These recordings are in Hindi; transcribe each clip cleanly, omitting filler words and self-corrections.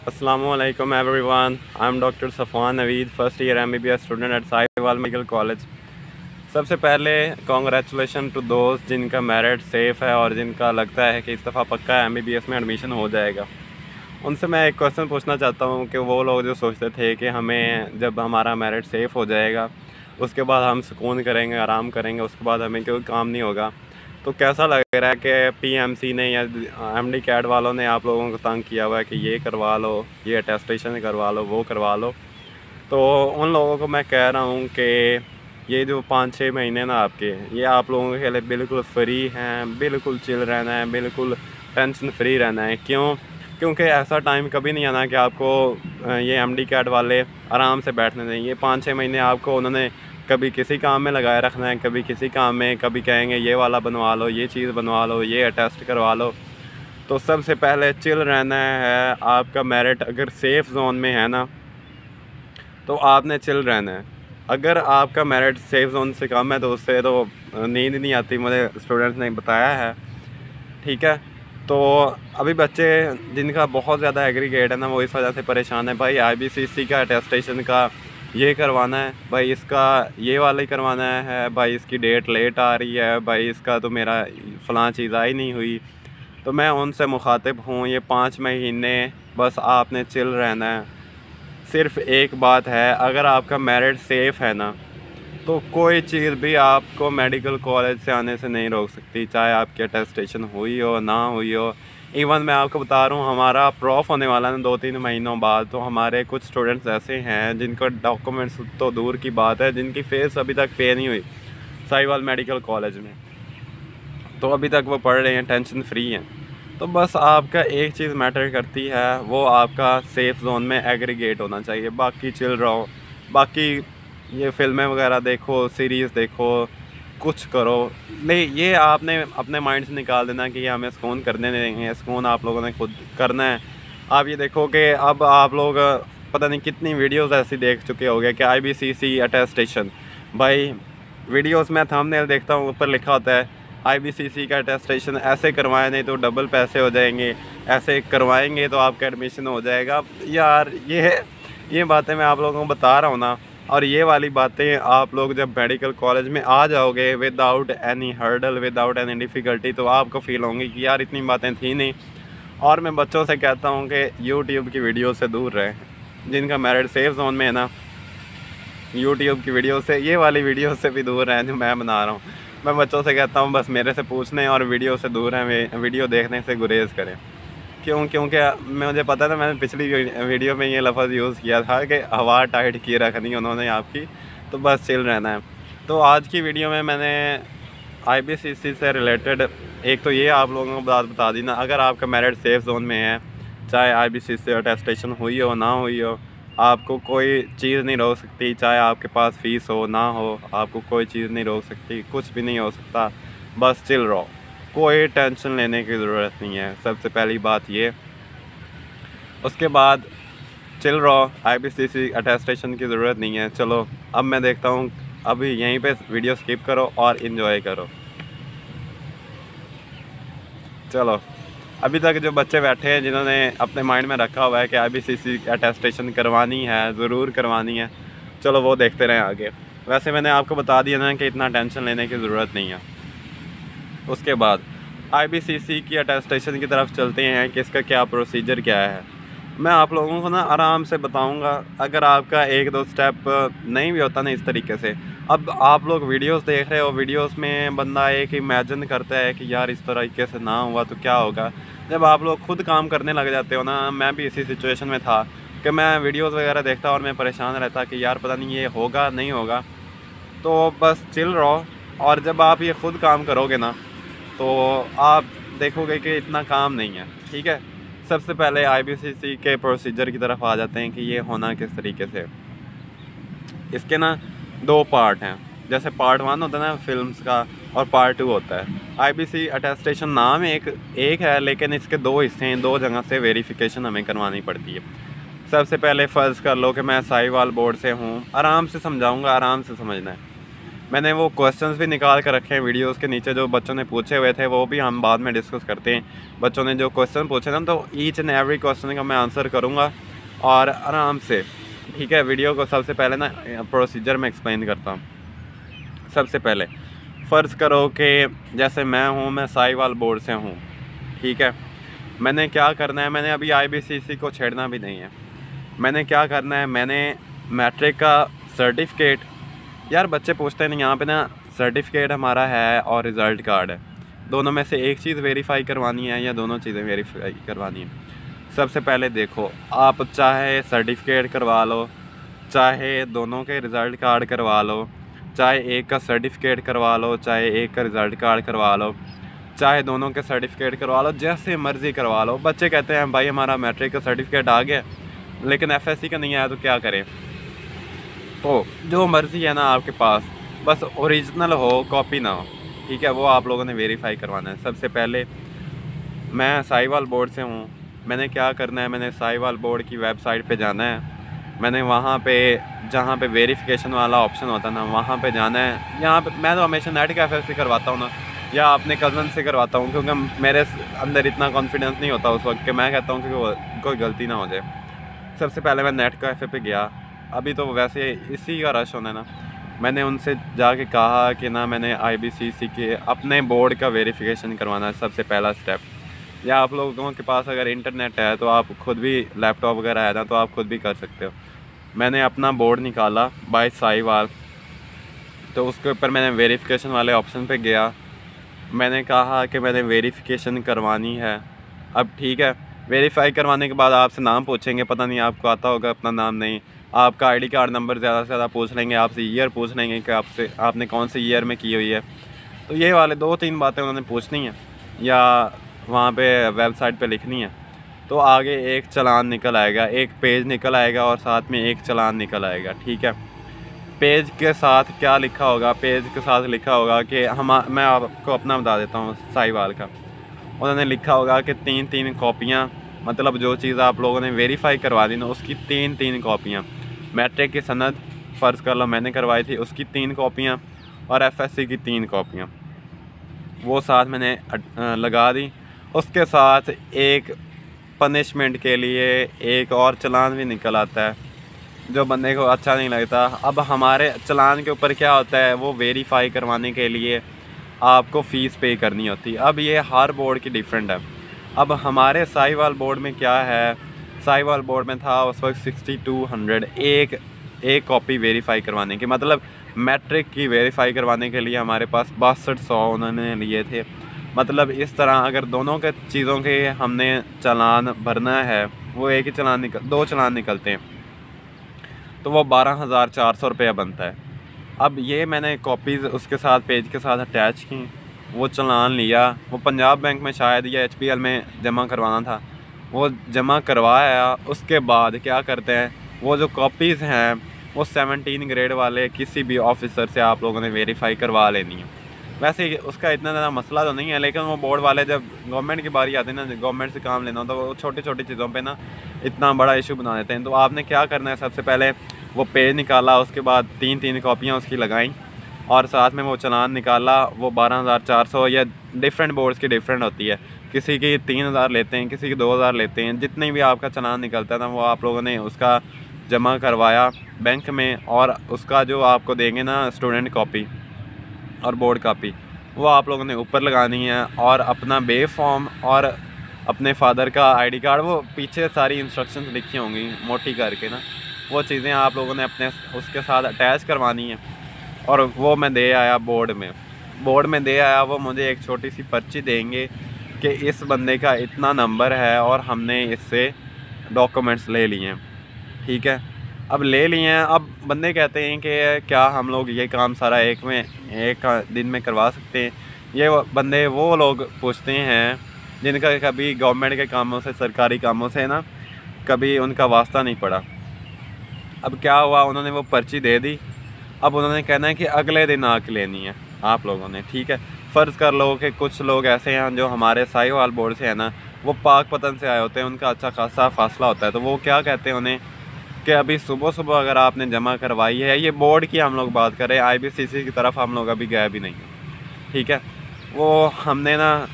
Assalamualaikum everyone. I'm Dr. Safwan Naveed, first year MBBS student at Sahiwal medical college. सबसे पहले कॉन्ग्रेचुलेशन टू दोस्त जिनका मेरिट सेफ़ है और जिनका लगता है कि इस दफ़ा पक्का MBBS में एडमिशन हो जाएगा। उनसे मैं एक क्वेश्चन पूछना चाहता हूँ कि वो लोग जो सोचते थे कि हमें जब हमारा मेरिट सेफ़ हो जाएगा उसके बाद हम सुकून करेंगे, आराम करेंगे, उसके बाद हमें कोई काम नहीं होगा, तो कैसा लग रहा है कि पीएमसी ने या एमडी कैट वालों ने आप लोगों को तंग किया हुआ है कि ये करवा लो, ये अटेस्टेशन करवा लो, वो करवा लो। तो उन लोगों को मैं कह रहा हूँ कि ये जो 5-6 महीने ना आपके, ये आप लोगों के लिए बिल्कुल फ्री हैं, बिल्कुल चिल रहना है, बिल्कुल टेंशन फ्री रहना है। क्यों? क्योंकि ऐसा टाइम कभी नहीं आना कि आपको ये एमडी कैट वाले आराम से बैठने देंगे। 5-6 महीने आपको उन्होंने कभी किसी काम में लगाए रखना है, कभी किसी काम में, कभी कहेंगे ये वाला बनवा लो, ये चीज़ बनवा लो, ये अटेस्ट करवा लो। तो सबसे पहले चिल रहना है। आपका मेरिट अगर सेफ़ जोन में है ना, तो आपने चिल रहना है। अगर आपका मेरिट सेफ़ जोन से कम है तो उससे तो नींद नहीं आती, मुझे स्टूडेंट्स ने बताया है। ठीक है, तो अभी बच्चे जिनका बहुत ज़्यादा एग्रीगेट है ना, वो इस वजह से परेशान है। भाई आईबीसीसी का अटेस्टेशन का ये करवाना है, भाई इसका ये वाला ही करवाना है, भाई इसकी डेट लेट आ रही है, भाई इसका तो मेरा फ़लाँ चीज़ आई नहीं हुई। तो मैं उनसे मुखातिब हूँ, ये 5 महीने बस आपने चिल रहना है। सिर्फ़ एक बात है, अगर आपका मेरिट सेफ़ है ना, तो कोई चीज़ भी आपको मेडिकल कॉलेज से आने से नहीं रोक सकती, चाहे आपकी अटेस्टेशन हुई हो ना हुई हो। इवन मैं आपको बता रहा हूँ, हमारा प्रॉफ होने वाला है 2-3 महीनों बाद, तो हमारे कुछ स्टूडेंट्स ऐसे हैं जिनका डॉक्यूमेंट्स तो दूर की बात है, जिनकी फ़ीस अभी तक पे नहीं हुई साहिवाल मेडिकल कॉलेज में, तो अभी तक वो पढ़ रहे हैं, टेंशन फ्री हैं। तो बस आपका एक चीज़ मैटर करती है, वो आपका सेफ़ जोन में एग्रीगेट होना चाहिए। बाकी चिल रहो, बाकी ये फ़िल्में वगैरह देखो, सीरीज़ देखो, कुछ करो। नहीं, ये आपने अपने माइंड से निकाल देना कि ये हमें सुकून करने देंगे, सुकून आप लोगों ने खुद करना है। आप ये देखो कि अब आप लोग पता नहीं कितनी वीडियोज़ ऐसी देख चुके होंगे कि आईबीसीसी अटेस्टेशन। भाई वीडियोज़ में थंबनेल देखता हूँ, ऊपर लिखा होता है आईबीसीसी का अटेस्टेशन ऐसे करवाएं नहीं तो डबल पैसे हो जाएंगे, ऐसे करवाएंगे तो आपका एडमिशन हो जाएगा। यार ये बातें मैं आप लोगों को बता रहा हूँ ना, और ये वाली बातें आप लोग जब मेडिकल कॉलेज में आ जाओगे without any hurdle, without any difficulty, तो आपको फ़ील होंगी कि यार इतनी बातें थी नहीं। और मैं बच्चों से कहता हूँ कि यूट्यूब की वीडियो से दूर रहें, जिनका मेरिट सेफ़ जोन में है ना, यूट्यूब की वीडियो से, ये वाली वीडियो से भी दूर रहें जो मैं बना रहा हूँ। मैं बच्चों से कहता हूँ बस मेरे से पूछने और वीडियो से दूर रहें, वीडियो देखने से गुरेज़ करें। क्यों? क्योंकि मुझे पता था, मैंने पिछली वीडियो में ये लफ्ज़ यूज़ किया था कि हवा टाइट किए रखनी है उन्होंने आपकी, तो बस चिल रहना है। तो आज की वीडियो में मैंने आईबीसीसी से रिलेटेड एक तो ये आप लोगों को बात बता दी ना, अगर आपका मेरिट सेफ़ जोन में है, चाहे आईबीसीसी अटेस्टेशन हुई हो ना हुई हो, आपको कोई चीज़ नहीं रोक सकती। चाहे आपके पास फ़ीस हो ना हो, आपको कोई चीज़ नहीं रोक सकती, कुछ भी नहीं हो सकता। बस चिल रहो, कोई टेंशन लेने की ज़रूरत नहीं है, सबसे पहली बात ये। उसके बाद चिल रहो, आईबीसीसी अटेस्टेशन की ज़रूरत नहीं है। चलो अब मैं देखता हूँ, अभी यहीं पे वीडियो स्किप करो और इन्जॉय करो। चलो, अभी तक जो बच्चे बैठे हैं जिन्होंने अपने माइंड में रखा हुआ है कि आईबीसीसी अटेस्टेशन करवानी है, ज़रूर करवानी है, चलो वो देखते रहें आगे। वैसे मैंने आपको बता दिया ना कि इतना टेंशन लेने की ज़रूरत नहीं है। उसके बाद आईबीसीसी की अटेस्टेशन की तरफ चलते हैं कि इसका क्या प्रोसीजर क्या है। मैं आप लोगों को ना आराम से बताऊंगा, अगर आपका 1-2 स्टेप नहीं भी होता ना इस तरीके से। अब आप लोग वीडियोस देख रहे हो, वीडियोस में बंदा एक इमेजिन करता है कि यार इस तरीके से ना हुआ तो क्या होगा। जब आप लोग खुद काम करने लग जाते हो ना, मैं भी इसी सिचुएशन में था कि मैं वीडियोस वगैरह देखता और मैं परेशान रहता कि यार पता नहीं ये होगा नहीं होगा। तो बस चिल रहो, और जब आप ये खुद काम करोगे ना, तो आप देखोगे कि इतना काम नहीं है। ठीक है, सबसे पहले आईबीसीसी के प्रोसीजर की तरफ आ जाते हैं कि ये होना किस तरीके से। इसके ना 2 पार्ट हैं, जैसे पार्ट 1 होता है ना फिल्म्स का, और पार्ट 2 होता है। आईबीसी अटेस्टेशन नाम एक है, लेकिन इसके 2 हिस्से हैं, 2 जगह से वेरिफिकेशन हमें करवानी पड़ती है। सबसे पहले फ़र्ज़ कर लो कि मैं साहिवाल बोर्ड से हूँ, आराम से समझाऊँगा, आराम से समझना है। मैंने वो क्वेश्चंस भी निकाल कर रखे हैं वीडियोस के नीचे, जो बच्चों ने पूछे हुए थे, वो भी हम बाद में डिस्कस करते हैं। बच्चों ने जो क्वेश्चन पूछे ना, तो ईच एंड एवरी क्वेश्चन का मैं आंसर करूँगा और आराम से, ठीक है। वीडियो को सबसे पहले ना प्रोसीजर में एक्सप्लेन करता हूँ। सबसे पहले फ़र्ज़ करो कि जैसे मैं साहिवाल बोर्ड से हूँ, ठीक है। मैंने क्या करना है, मैंने अभी IBCC को छेड़ना भी नहीं है। मैंने क्या करना है, मैंने मैट्रिक का सर्टिफिकेट, यार बच्चे पूछते हैं यहाँ पे ना, सर्टिफिकेट हमारा है और रिज़ल्ट कार्ड है, दोनों में से एक चीज़ वेरीफाई करवानी है या दोनों चीज़ें वेरीफाई करवानी है। सबसे पहले देखो, आप चाहे सर्टिफिकेट करवा लो, चाहे दोनों के रिज़ल्ट कार्ड करवा लो, चाहे एक का सर्टिफिकेट करवा लो, चाहे एक का रिज़ल्ट कार्ड करवा लो, चाहे दोनों के सर्टिफिकेट करवा लो, जैसे मर्ज़ी करवा लो। बच्चे कहते हैं भाई हमारा मैट्रिक का सर्टिफिकेट आ गया लेकिन FSC का नहीं आया तो क्या करें। तो जो मर्ज़ी है ना आपके पास, बस ओरिजिनल हो, कॉपी ना हो, ठीक है। वो आप लोगों ने वेरीफाई करवाना है। सबसे पहले मैं साहिवाल बोर्ड से हूँ, मैंने क्या करना है, मैंने साहिवाल बोर्ड की वेबसाइट पे जाना है। मैंने वहाँ पे जहाँ पे वेरिफिकेशन वाला ऑप्शन होता है ना, वहाँ पे जाना है। यहाँ पे मैं तो हमेशा नेट कैफ़े से करवाता हूँ ना, या अपने कज़न से करवाता हूँ, क्योंकि मेरे अंदर इतना कॉन्फिडेंस नहीं होता उस वक्त कि मैं कहता हूँ कि कोई गलती ना हो जाए। सबसे पहले मैं नेट कैफ़े पे गया, अभी तो वैसे इसी का रश होना है ना। मैंने उनसे जाके कहा कि ना मैंने IBCC के अपने बोर्ड का वेरिफिकेशन करवाना है, सबसे पहला स्टेप। या आप लोगों के पास अगर इंटरनेट है तो आप खुद भी, लैपटॉप वगैरह है ना, तो आप खुद भी कर सकते हो। मैंने अपना बोर्ड निकाला बाय साहिवाल, तो उसके ऊपर मैंने वेरिफिकेशन वाले ऑप्शन पे गया। मैंने कहा कि मैंने वेरिफिकेशन करवानी है। अब ठीक है, वेरीफाई करवाने के बाद आपसे नाम पूछेंगे, पता नहीं आपको आता होगा अपना नाम, नहीं आपका ID कार्ड नंबर ज़्यादा से ज़्यादा पूछ लेंगे, आपसे ईयर पूछ लेंगे कि आपने कौन से ईयर में की हुई है। तो ये वाले 2-3 बातें उन्होंने पूछनी है या वहाँ पे वेबसाइट पे लिखनी है। तो आगे एक चालान निकल आएगा, एक पेज निकल आएगा और साथ में एक चालान निकल आएगा, ठीक है। पेज के साथ क्या लिखा होगा, पेज के साथ लिखा होगा कि मैं आपको अपना बता देता हूँ साहिवाल का। उन्होंने लिखा होगा कि 3-3 कॉपियाँ, मतलब जो चीज़ आप लोगों ने वेरीफाई करवा दी ना, उसकी 3-3 कॉपियाँ। मैट्रिक की सनद फ़र्ज़ कर लो मैंने करवाई थी, उसकी 3 कॉपियाँ, और FSC की 3 कॉपियाँ, वो साथ मैंने लगा दी। उसके साथ एक पनिशमेंट के लिए एक और चालान भी निकल आता है, जो बंदे को अच्छा नहीं लगता। अब हमारे चालान के ऊपर क्या होता है, वो वेरीफाई करवाने के लिए आपको फ़ीस पे करनी होती है। अब ये हर बोर्ड की डिफरेंट है। अब हमारे साहिवाल बोर्ड में क्या है, साहिवाल बोर्ड में था उस वक्त 6200 एक कॉपी वेरीफाई करवाने की, मतलब मैट्रिक की वेरीफाई करवाने के लिए हमारे पास 6200 उन्होंने लिए थे। मतलब इस तरह अगर दोनों के चीज़ों के हमने चालान भरना है, वो एक ही चालान 2 चालान निकलते हैं, तो वो 12,400 रुपया बनता है। अब ये मैंने कॉपीज़ उसके साथ पेज के साथ अटैच की, वो चालान लिया, वो पंजाब बैंक में शायद या HBL में जमा करवाना था, वो जमा करवाया। उसके बाद क्या करते हैं, वो जो कॉपीज़ हैं वो 17 ग्रेड वाले किसी भी ऑफिसर से आप लोगों ने वेरीफाई करवा लेनी है। वैसे उसका इतना ज़्यादा मसला तो नहीं है, लेकिन वो बोर्ड वाले जब गवर्नमेंट की बारी आती है ना, गवर्नमेंट से काम लेना, तो वो छोटी छोटी चीज़ों पे ना इतना बड़ा इशू बना देते हैं। तो आपने क्या करना है, सबसे पहले वो पेज निकाला, उसके बाद 3-3 कॉपियाँ उसकी लगाई, और साथ में वो चालान निकाला। वो 12,400 या डिफरेंट बोर्ड्स की डिफरेंट होती है, किसी की 3,000 लेते हैं, किसी की 2,000 लेते हैं। जितने भी आपका चालान निकलता है ना, वो आप लोगों ने उसका जमा करवाया बैंक में, और उसका जो आपको देंगे ना स्टूडेंट कॉपी और बोर्ड कॉपी, वो आप लोगों ने ऊपर लगानी है। और अपना बे फॉर्म और अपने फादर का ID कार्ड, वो पीछे सारी इंस्ट्रक्शंस लिखी होंगी मोटी करके ना, वो चीज़ें आप लोगों ने अपने उसके साथ अटैच करवानी है। और वो मैं दे आया बोर्ड में दे आया। वो मुझे एक छोटी सी पर्ची देंगे कि इस बंदे का इतना नंबर है और हमने इससे डॉक्यूमेंट्स ले लिए हैं, ठीक है। अब ले लिए हैं, अब बंदे कहते हैं कि क्या हम लोग ये काम सारा एक दिन में करवा सकते हैं। ये बंदे वो लोग पूछते हैं जिनका कभी गवर्नमेंट के कामों से, सरकारी कामों से ना कभी उनका वास्ता नहीं पड़ा। अब क्या हुआ, उन्होंने वो पर्ची दे दी, अब उन्होंने कहना है कि अगले दिन आके लेनी है आप लोगों ने, ठीक है। फ़र्ज़ कर लो कि कुछ लोग ऐसे हैं जो हमारे साहिवाल बोर्ड से है ना, वो पाकपतन से आए होते हैं, उनका अच्छा खासा फासला होता है, तो वो क्या कहते हैं, उन्हें कि अभी सुबह सुबह अगर आपने जमा करवाई है, ये बोर्ड की हम लोग बात करें, IBCC की तरफ हम लोग अभी गए भी नहीं हैं, ठीक है। वो हमने ना,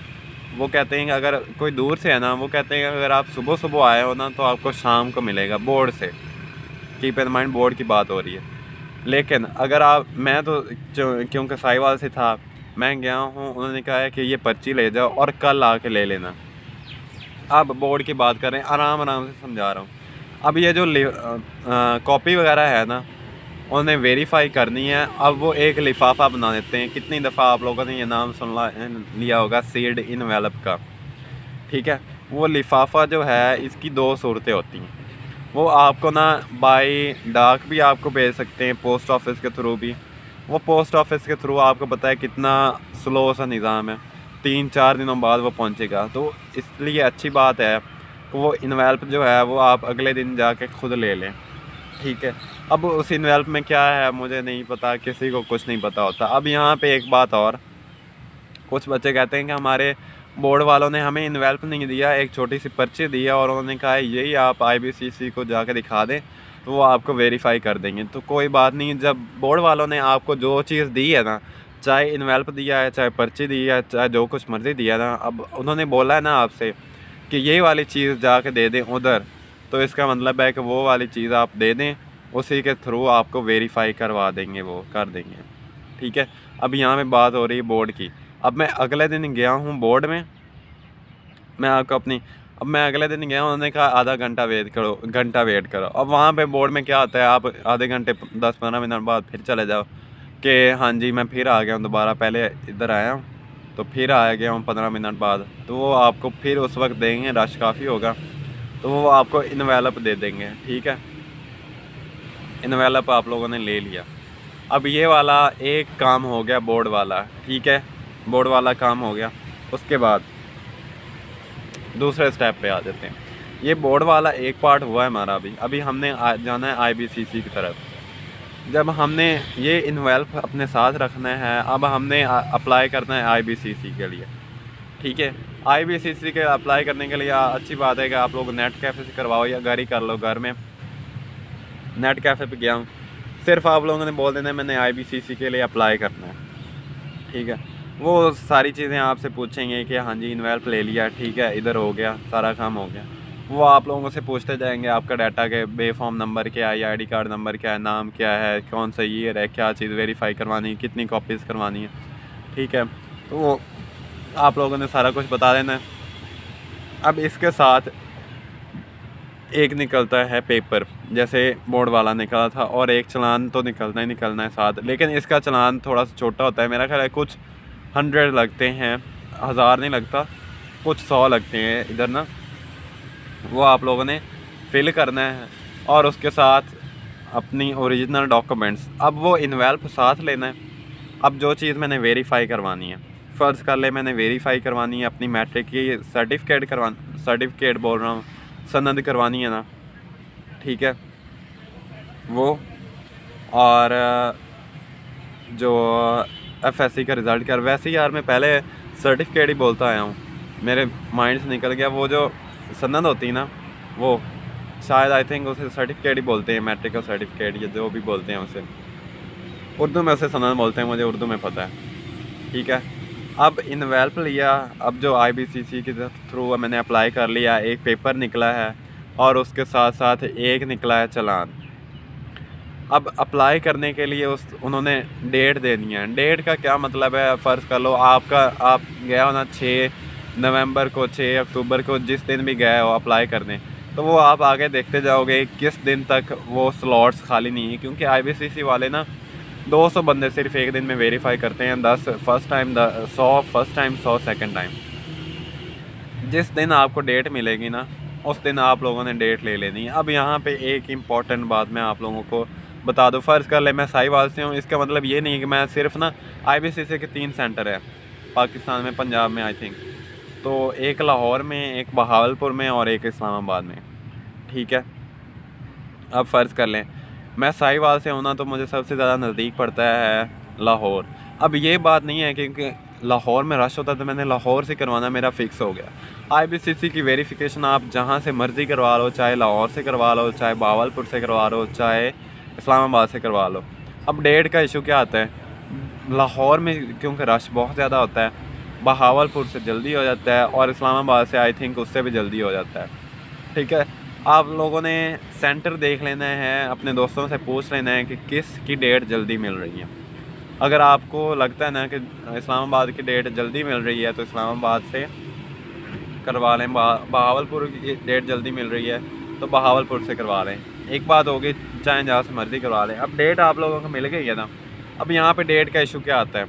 वो कहते हैं कि अगर कोई दूर से है ना, वो कहते हैं कि अगर आप सुबह सुबह आए हो ना तो आपको शाम को मिलेगा बोर्ड से। कीप इन माइंड बोर्ड की बात हो रही है। लेकिन अगर आप, मैं तो क्योंकि साहिवाल से था, मैं गया हूँ, उन्होंने कहा है कि ये पर्ची ले जाओ और कल आके ले लेना। अब बोर्ड की बात करें, आराम आराम से समझा रहा हूँ। अब ये जो कॉपी वगैरह है ना, उन्हें वेरीफाई करनी है। अब वो एक लिफाफा बना देते हैं। कितनी दफ़ा आप लोगों ने ये नाम सुन लिया होगा, सील्ड इनवेलप का, ठीक है। वो लिफाफा जो है, इसकी दो सूरतें होती हैं। वो आपको ना बाई डाक भी आपको भेज सकते हैं, पोस्ट ऑफिस के थ्रू भी। वो पोस्ट ऑफिस के थ्रू आपको पता है कितना स्लो सा निज़ाम है, 3-4 दिनों बाद वो पहुंचेगा। तो इसलिए अच्छी बात है कि वो इनवेल्प जो है वो आप अगले दिन जाके खुद ले लें, ठीक है। अब उस इनवेल्प में क्या है मुझे नहीं पता, किसी को कुछ नहीं पता होता। अब यहाँ पे एक बात और, कुछ बच्चे कहते हैं कि हमारे बोर्ड वालों ने हमें इनवेल्प नहीं दिया, एक छोटी सी पर्ची दी है और उन्होंने कहा है यही आप IBCC को जाकर दिखा दें तो वो आपको वेरीफाई कर देंगे। तो कोई बात नहीं, जब बोर्ड वालों ने आपको जो चीज़ दी है ना, चाहे इनवेल्प दिया है, चाहे पर्ची दी है, चाहे जो कुछ मर्ज़ी दिया ना, अब उन्होंने बोला है ना आपसे कि यही वाली चीज़ जाके दे दें उधर, तो इसका मतलब है कि वो वाली चीज़ आप दे दें, उसी के थ्रू आपको वेरीफाई करवा देंगे, वो कर देंगे, ठीक है। अब यहाँ पे बात हो रही है बोर्ड की। अब मैं अगले दिन गया हूँ बोर्ड में, मैं आपको अपनी, अब मैं अगले दिन गया, उन्होंने कहा आधा घंटा वेट करो, घंटा वेट करो। अब वहाँ पे बोर्ड में क्या होता है, आप आधे घंटे 10-15 मिनट बाद फिर चले जाओ कि हाँ जी मैं फिर आ गया हूँ दोबारा, पहले इधर आया हूँ तो फिर आ गया हूँ 15 मिनट बाद। तो वो आपको फिर उस वक्त देंगे, रश काफ़ी होगा, तो वो आपको इनवेलप दे देंगे, ठीक है। इनवेलप आप लोगों ने ले लिया। अब ये वाला एक काम हो गया बोर्ड वाला, ठीक है, बोर्ड वाला काम हो गया। उसके बाद दूसरे स्टेप पे आ जाते हैं। ये बोर्ड वाला एक पार्ट हुआ है हमारा। अभी हमने जाना है IBCC की तरफ। जब हमने ये इनवेल्प अपने साथ रखना है, अब हमने अप्लाई करना है IBCC के लिए, ठीक है। IBCC के अप्लाई करने के लिए अच्छी बात है कि आप लोग नेट कैफ़े से करवाओ या घर ही कर लो। घर में नेट कैफ़े पे गया हूँ, सिर्फ आप लोगों ने बोल देना है मैंने IBCC के लिए अप्लाई करना है, ठीक है। वो सारी चीज़ें आपसे पूछेंगे कि हाँ जी इनवेल्प ले लिया, ठीक है, इधर हो गया, सारा काम हो गया। वो आप लोगों से पूछते जाएंगे आपका डाटा के बेफॉर्म नंबर क्या है, या ID कार्ड नंबर क्या है, नाम क्या है, कौन सा ईयर है, क्या चीज़ वेरीफाई करवानी है, कितनी कॉपीज़ करवानी है, ठीक है। तो वो आप लोगों ने सारा कुछ बता देना है। अब इसके साथ एक निकलता है पेपर, जैसे बोर्ड वाला निकला था, और एक चलान तो निकलना ही निकलना है साथ। लेकिन इसका चलान थोड़ा सा छोटा होता है, मेरा ख्याल है कुछ 100 लगते हैं, 1000 नहीं लगता, कुछ 100 लगते हैं इधर ना। वो आप लोगों ने फिल करना है और उसके साथ अपनी ओरिजिनल डॉक्यूमेंट्स। अब वो इनवेल्प साथ लेना है। अब जो चीज़ मैंने वेरीफाई करवानी है, फ़र्ज़ कर ले मैंने वेरीफाई करवानी है अपनी मैट्रिक की सर्टिफिकेट बोल रहा हूँ, सनद करवानी है ना, ठीक है वो। और जो FSC का रिज़ल्ट कर, वैसे यार मैं पहले सर्टिफिकेट ही बोलता आया हूँ, मेरे माइंड से निकल गया। वो जो सनद होती है ना, वो शायद आई थिंक उसे सर्टिफिकेट ही बोलते हैं, मैट्रिक का सर्टिफिकेट या जो भी बोलते हैं उसे, उर्दू में उसे सनद बोलते हैं, मुझे उर्दू में पता है, ठीक है। अब इनवेल्प लिया, अब जो IBCC के थ्रू मैंने अप्लाई कर लिया, एक पेपर निकला है और उसके साथ साथ एक निकला है चलान। अब अप्लाई करने के लिए उन्होंने डेट देनी है। डेट का क्या मतलब है, फ़र्ज़ कर लो आप गया हो ना 6 नवंबर को, 6 अक्टूबर को, जिस दिन भी गए हो अप्लाई करने, तो वो आप आगे देखते जाओगे किस दिन तक वो स्लॉट्स खाली नहीं है। क्योंकि IBCC वाले ना 200 बंदे सिर्फ एक दिन में वेरीफाई करते हैं, 10 first time, 100 first time, 100 second time. जिस दिन आपको डेट मिलेगी ना, उस दिन आप लोगों ने डेट ले लेनी है। अब यहाँ पे एक इम्पॉर्टेंट बात मैं आप लोगों को बता दूँ। फ़र्ज़ कर ले मैं साहिवाल से हूँ, इसका मतलब ये नहीं कि मैं सिर्फ ना IBCC के 3 सेंटर है पाकिस्तान में, पंजाब में आई थिंक, तो एक लाहौर में, एक बहावलपुर में और एक इस्लामाबाद में, ठीक है। अब फ़र्ज़ कर लें मैं साहिवाल से हूँ ना, तो मुझे सबसे ज़्यादा नज़दीक पड़ता है लाहौर। अब ये बात नहीं है क्योंकि लाहौर में रश होता तो मैंने लाहौर से करवाना मेरा फ़िक्स हो गया। IBCC की वेरिफ़िकेशन आप जहाँ से मर्ज़ी करवा लो, चाहे लाहौर से करवा लो, चाहे बावलपुर से करवा लो, चाहे इस्लामाबाद से करवा लो। अब डेट का इशू क्या आता है, लाहौर में क्योंकि रश बहुत ज़्यादा होता है, बहावलपुर से जल्दी हो जाता है और इस्लामाबाद से आई थिंक उससे भी जल्दी हो जाता है। ठीक है, आप लोगों ने सेंटर देख लेना है, अपने दोस्तों से पूछ लेना है कि किस की डेट जल्दी मिल रही है। अगर आपको लगता है ना कि इस्लामाबाद की डेट जल्दी मिल रही है तो इस्लामाबाद से करवा लें, बहावलपुर की डेट जल्दी मिल रही है तो बहावलपुर से करवा लें। एक बात होगी, चाहे जहाँ से मर्ज़ी करवा लें। अब डेट आप लोगों को मिल गई है ना, अब यहाँ पे डेट का इशू क्या आता है,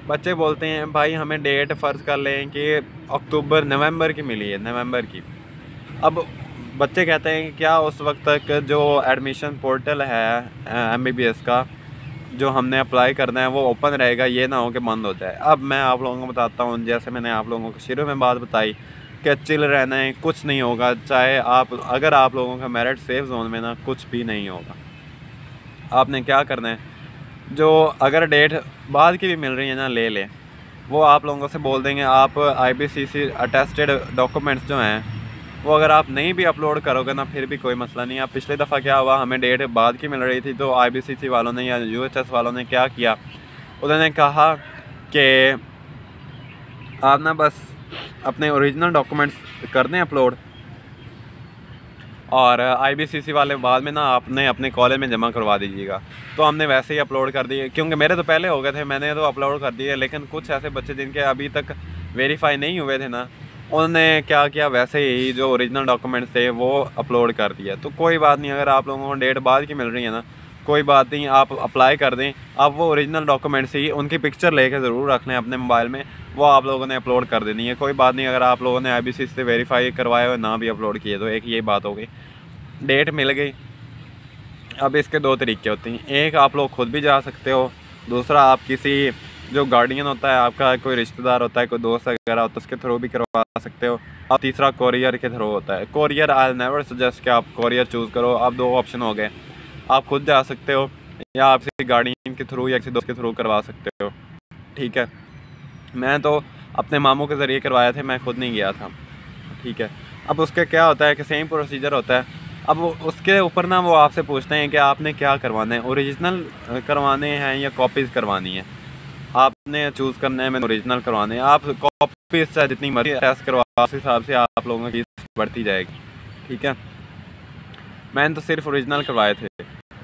बच्चे बोलते हैं भाई हमें डेट फ़र्ज़ कर लें कि अक्टूबर नवंबर की मिली है, नवंबर की। अब बच्चे कहते हैं कि क्या उस वक्त तक जो एडमिशन पोर्टल है MBBS का जो हमने अप्लाई करना है वो ओपन रहेगा, ये ना हो कि बंद हो जाए। अब मैं आप लोगों को बताता हूँ, जैसे मैंने आप लोगों को शुरू में बात बताई कि चिल रहना है, कुछ नहीं होगा। चाहे आप अगर आप लोगों का मेरिट सेफ जोन में ना, कुछ भी नहीं होगा। आपने क्या करना है, जो अगर डेट बाद की भी मिल रही है ना, ले लें। वो आप लोगों से बोल देंगे आप IBCC अटेस्टेड डॉक्यूमेंट्स जो हैं वो अगर आप नहीं भी अपलोड करोगे ना, फिर भी कोई मसला नहीं। अब पिछली दफ़ा क्या हुआ, हमें डेट बाद की मिल रही थी तो IBCC वालों ने या UHS वालों ने क्या किया, उन्होंने कहा कि आप ना बस अपने ओरिजिनल डॉक्यूमेंट्स कर दें अपलोड, और IBCC वाले बाद में ना आपने अपने कॉलेज में जमा करवा दीजिएगा। तो हमने वैसे ही अपलोड कर दिए, क्योंकि मेरे तो पहले हो गए थे, मैंने तो अपलोड कर दिए। लेकिन कुछ ऐसे बच्चे जिनके अभी तक वेरीफाई नहीं हुए थे ना, उन्होंने क्या किया, वैसे ही जो ओरिजिनल डॉक्यूमेंट्स थे वो अपलोड कर दिया। तो कोई बात नहीं, अगर आप लोगों को डेट बाद की मिल रही है ना, कोई बात नहीं, आप अप्लाई कर दें। आप वो ओरिजिनल डॉक्यूमेंट्स ही उनकी पिक्चर लेके ज़रूर रख लें अपने मोबाइल में, वो आप लोगों ने अपलोड कर देनी है। कोई बात नहीं, अगर आप लोगों ने IBCC से वेरीफाई करवाए हुए ना भी अपलोड किए तो एक ये बात हो गई, डेट मिल गई। अब इसके दो तरीके होते हैं, एक आप लोग खुद भी जा सकते हो, दूसरा आप किसी जो गार्डियन होता है आपका, कोई रिश्तेदार होता है, कोई दोस्त वगैरह होता है, उसके थ्रू भी करवा सकते हो। और तीसरा कोरियर के थ्रू होता है। कोरियर आई नेवर सजेस्ट कि आप कोरियर चूज़ करो। अब दो ऑप्शन हो गए, आप खुद जा सकते हो या आप किसी गार्डियन के थ्रू या किसी दोस्त के थ्रू करवा सकते हो। ठीक है, मैं तो अपने मामू के ज़रिए करवाया थे, मैं खुद नहीं गया था। ठीक है, अब उसके क्या होता है कि सेम प्रोसीजर होता है। अब उसके ऊपर ना वो आपसे पूछते हैं कि आपने क्या करवाना है, ओरिजिनल करवाने हैं या कॉपीज़ करवानी है। आपने चूज़ करना है, मैंने ओरिजिनल करवाने हैं। आप कॉपीज़ चाहे जितनी मर्जी टेस्ट करवा, उस हिसाब से आप लोगों की बढ़ती जाएगी। ठीक है, मैंने तो सिर्फ ओरिजिनल करवाए थे।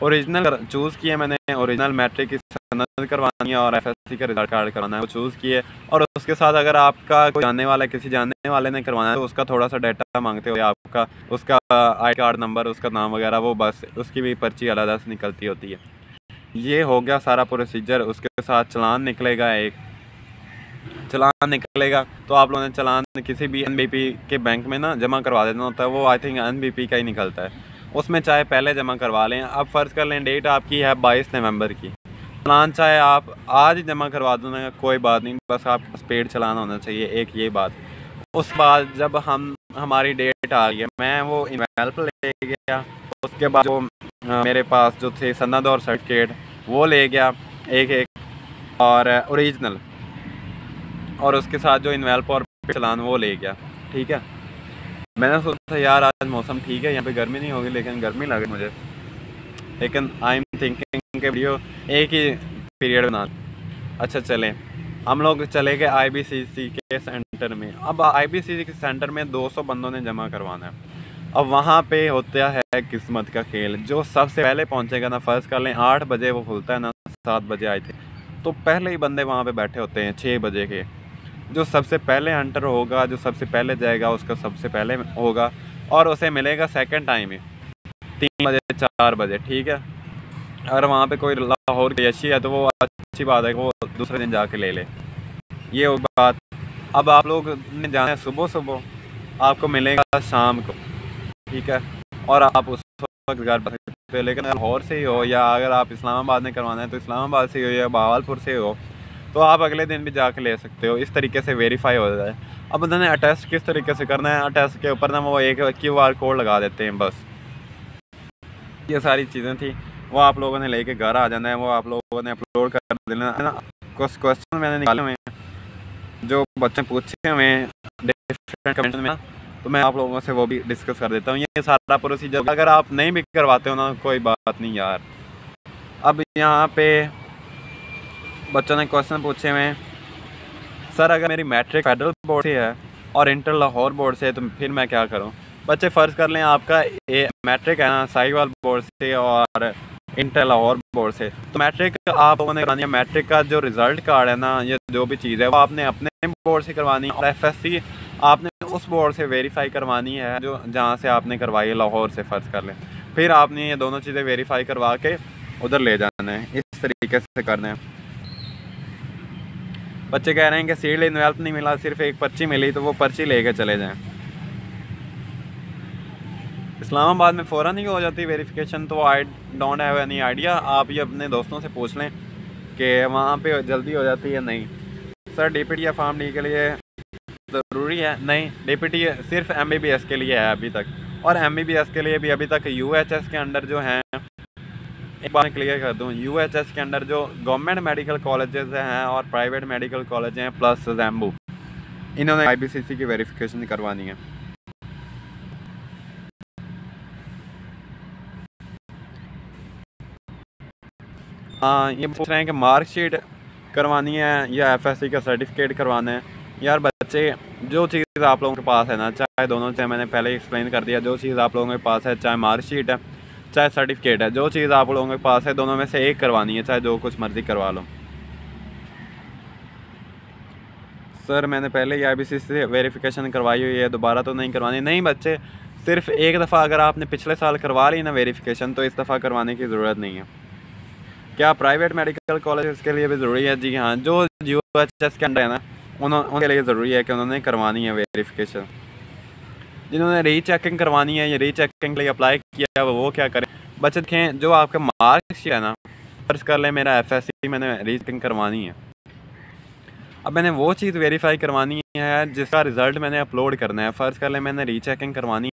ओरिजिनल चूज़ किए मैंने, ओरिजिनल मैट्रिक की सनद करवानी है और FSC का रिजल्ट कार्ड करवाना है, वो चूज़ किए। और उसके साथ अगर आपका कोई जानने वाला, किसी जानने वाले ने करवाना है तो उसका थोड़ा सा डाटा मांगते हो, आपका उसका आई कार्ड नंबर, उसका नाम वगैरह, वो बस उसकी भी पर्ची अलग से निकलती होती है। ये हो गया सारा प्रोसीजर। उसके साथ चालान निकलेगा, एक चालान निकलेगा तो आप लोगों ने चालान किसी भी NBP के बैंक में ना जमा करवा देना होता है। वो आई थिंक NBP का ही निकलता है, उसमें चाहे पहले जमा करवा लें। अब फ़र्ज़ कर लें डेट आपकी है 22 नवंबर की, चालान चाहे आप आज ही जमा करवा दो ना, कोई बात नहीं, बस आपका स्पीड चालान होना चाहिए, एक ये बात। उस बाद जब हमारी डेट आ गई, मैं वो इनवेल्प ले गया। उसके बाद जो मेरे पास जो थे सनद और सर्टिफिकेट वो ले गया एक एक, और ओरिजिनल, और उसके साथ जो इनवेल्प और चालान वो ले गया। ठीक है, मैंने सोचा यार आज मौसम ठीक है, यहाँ पे गर्मी नहीं होगी, लेकिन गर्मी लगी मुझे। लेकिन आई एम थिंकिंग के वीडियो एक ही पीरियड बना। अच्छा चलें, हम लोग चले गए IBCC के सेंटर में। अब IBCC के सेंटर में 200 बंदों ने जमा करवाना है। अब वहाँ पे होता है किस्मत का खेल, जो सबसे पहले पहुँचेगा ना, फ़र्ज़ कर लें 8 बजे वो खुलता है ना, 7 बजे आए थे, तो पहले ही बंदे वहाँ पे बैठे होते हैं 6 बजे के। जो सबसे पहले हंटर होगा, जो सबसे पहले जाएगा, उसका सबसे पहले होगा और उसे मिलेगा सेकंड टाइम ही 3 बजे 4 बजे। ठीक है, अगर वहाँ पे कोई लाहौर की अच्छी है तो वो अच्छी बात है कि वो दूसरे दिन जाके ले ले, ये हो बात। अब आप लोग ने जाना है सुबह सुबह, आपको मिलेगा शाम को। ठीक है, और आप उस वक्त घर पर सकते हो। लेकिन लाहौर से ही हो या अगर आप इस्लामाबाद में करवाना है तो इस्लामाबाद से ही हो या बहावलपुर से हो, तो आप अगले दिन भी जाके ले सकते हो। इस तरीके से वेरीफाई हो जाए। अब उन्होंने अटेस्ट किस तरीके से करना है, अटेस्ट के ऊपर ना वो एक QR कोड लगा देते हैं, बस ये सारी चीज़ें थी। वो आप लोगों ने लेके घर आ जाना है, वो आप लोगों ने अपलोड कर देना है ना। कुछ क्वेश्चन मैंने निकाले हुए हैं, जो बच्चे पूछे हुए हैं डिफरेंट कमेंट में, तो मैं आप लोगों से वो भी डिस्कस कर देता हूँ। ये सारा प्रोसीजर अगर आप नहीं भी करवाते हो ना, कोई बात नहीं यार। अब यहाँ पे बच्चों ने क्वेश्चन पूछे हुए हैं, सर अगर मेरी मैट्रिक फेडरल बोर्ड से है और इंटर लाहौर बोर्ड से है तो फिर मैं क्या करूँ। बच्चे फ़र्ज़ कर लें आपका मैट्रिक है ना साहिवाल बोर्ड से और इंटर लाहौर बोर्ड से, तो मैट्रिक आप लोगों ने करवानी है। मैट्रिक का जो रिज़ल्ट कार्ड है ना, ये जो भी चीज़ है वो आपने अपने बोर्ड से करवानी है, और FSC आपने उस बोर्ड से वेरीफाई करवानी है जो जहाँ से आपने करवाई है, लाहौर से फ़र्ज़ कर लें। फिर आपने ये दोनों चीज़ें वेरीफाई करवा के उधर ले जाना है, इस तरीके से करना है। बच्चे कह रहे हैं कि सीड इन्वेल्प नहीं मिला, सिर्फ एक पर्ची मिली, तो वो पर्ची लेके चले जाएं। इस्लामाबाद में फ़ौरन ही हो जाती वेरिफिकेशन, तो I don't have any idea. आप ये अपने दोस्तों से पूछ लें कि वहाँ पे जल्दी हो जाती है नहीं। सर DPT या फार्म डी के लिए ज़रूरी है? नहीं, DPT सिर्फ MBBS के लिए है अभी तक, और MBBS के लिए भी अभी तक UHS के अंडर जो हैं, एक बार क्लियर कर दूं, UHS के अंडर जो गवर्नमेंट मेडिकल कॉलेजेस हैं और प्राइवेट मेडिकल कॉलेज हैं प्लस जैम्बू, इन्होंने IBCC की वेरिफिकेशन करवानी है। हाँ, ये पूछ रहे हैं कि मार्कशीट करवानी है या FSC का सर्टिफिकेट करवाना है। यार बच्चे, जो चीज़ आप लोगों के पास है ना, चाहे दोनों, चाहे मैंने पहले ही एक्सप्लेन कर दिया, जो चीज़ आप लोगों के पास है, चाहे मार्कशीट है चाहे सर्टिफिकेट है, जो चीज़ आप लोगों के पास है, दोनों में से एक करवानी है, चाहे जो कुछ मर्ज़ी करवा लो। सर मैंने पहले ही IBCC से वेरिफिकेशन करवाई हुई है, दोबारा तो नहीं करवानी। नहीं बच्चे, सिर्फ एक दफ़ा अगर आपने पिछले साल करवा ली ना वेरिफिकेशन, तो इस दफ़ा करवाने की ज़रूरत नहीं है। क्या प्राइवेट मेडिकल कॉलेज के लिए भी ज़रूरी है? जी हाँ, जो UHS के अंडर है ना, उनके लिए ज़रूरी है कि उन्होंने करवानी है वेरिफिकेशन। जिन्होंने रीचेकिंग करवानी है या रीचेकिंग के लिए अप्लाई किया है वो क्या करें। बच्चे देखें, जो आपका मार्क्स है ना, फ़र्ज़ कर लें मेरा FSC मैंने रीचेकिंग करवानी है, अब मैंने वो चीज़ वेरीफाई करवानी है जिसका रिज़ल्ट मैंने अपलोड करना है। फ़र्ज़ कर लें मैंने रीचेकिंग करवानी